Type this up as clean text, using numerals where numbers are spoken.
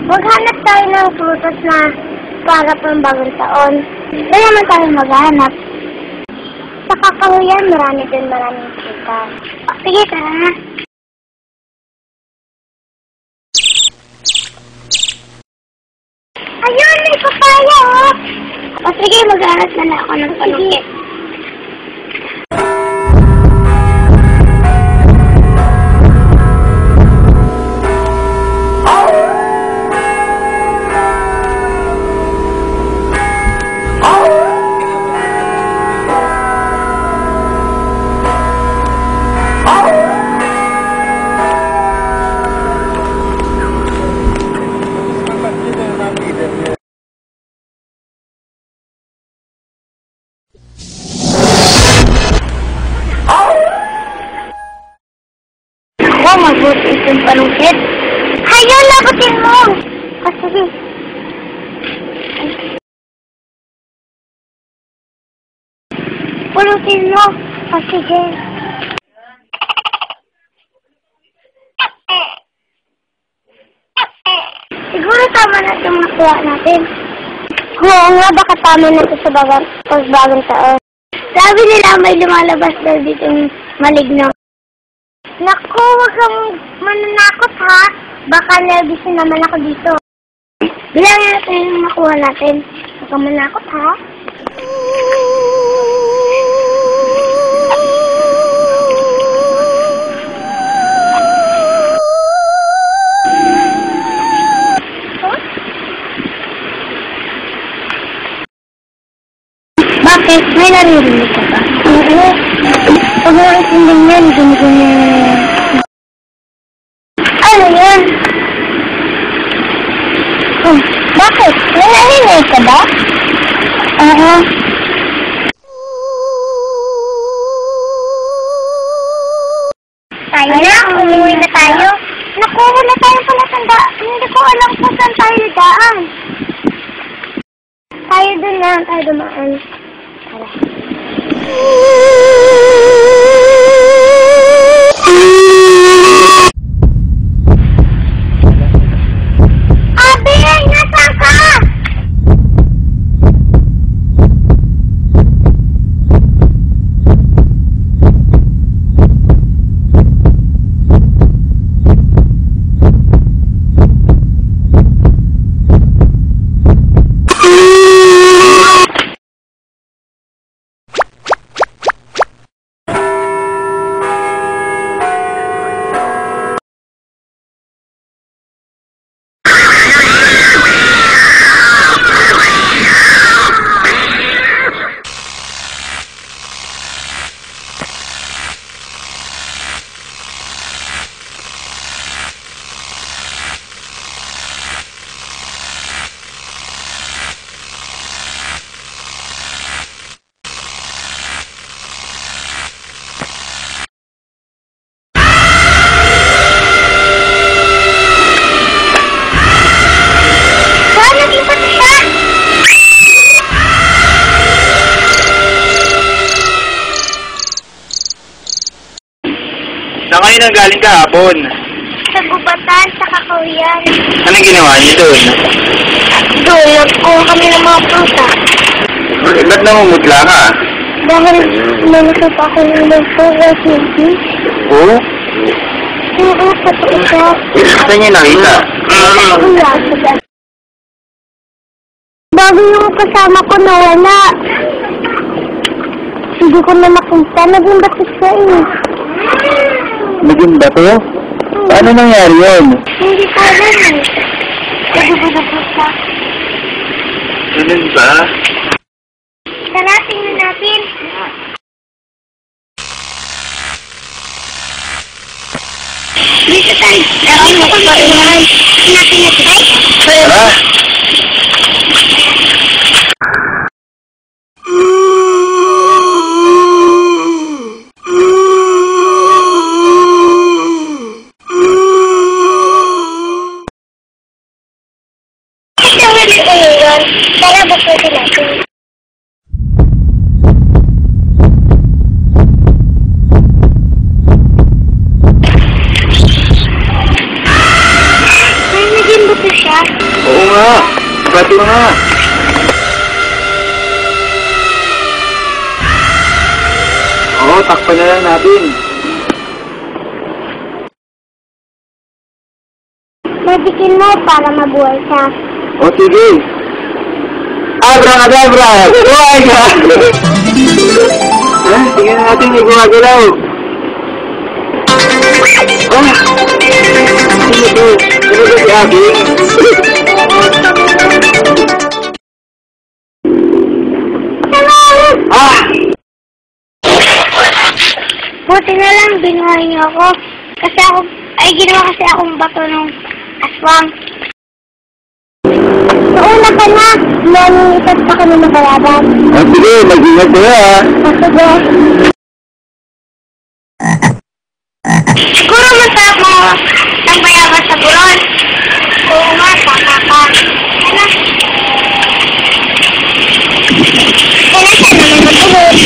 Maghanap tayo ng prutas na para pang bagong taon. Doon naman tayo maghanap. Sa kakahuyan, maraming prutas. Sige, tara na. Ayun, may papaya, oh! O sige, maghanap na lang ako ng panukit. Mabuti itong panungkit. Hayo, labutin mo! O, sige. Pulutin mo. O, sige. Siguro tama na itong nakuha natin. Oo nga, baka tama na ito sa bagong taon. Sabi nila may lumalabas daw ditong maligno. Naku, huwag kang mananakot ha. Baka nervousin naman ako dito. Bilangin natin yung nakuha natin. Huwag kang manakot ha. Huh? Bakit? May naririnig ka ba? Oo. Pag nakikinding yan, gumi-gumi. Ano yan? Bakit? May narinig ka ba? Oo. Tayo na, umuwi na tayo. Naku, wala tayong palatanda. Hindi ko alam kung saan tayo daan. Tayo dun lang, tayo dumaan. Tara. Saan kayo nang galing kahapon? Sa gubatan, sa kakahuyan. Anong ginawa niyo doon? Doon, nagkuha kami ng mga prutas. Ba't namumutla ka? Dahil nanusap ako ng prutas, hindi. Oo? Oo, totoo siya. Saan niyo nakita? Wala. Bago yung kasama ko nawala. Hindi ko na makita. Naging batis siya eh. Naging bato? Paano nangyari yun? Hindi ko alam eh. Naging siya. Ganun ba? Tara, tingnan natin. Dito tayo. Tara, magpapaiwan. Natin na tayo. Tara! Tara, buksan natin. Ay, naging buto siya. Sige nga. Oo, takpan na lang natin. Magikin mo para mabuhay siya. O sige. Abracadabra! Buhay ka! Ha? Tingnan natin, may gumagalaw. Ah! Sino to? Sino to si Abby? Ah! Buti na lang binuhay niyo ako. Kasi ginawa kasi akong bato ng aswang. Nauna ka na. Nangingitas pa kami ng kalaban. O sige, mag-ingat kayo ha. Sige. Siguro masarap mo ng bayabas sa buron. Oo nga, tama ka. Ano? Kailan siya naman matulog?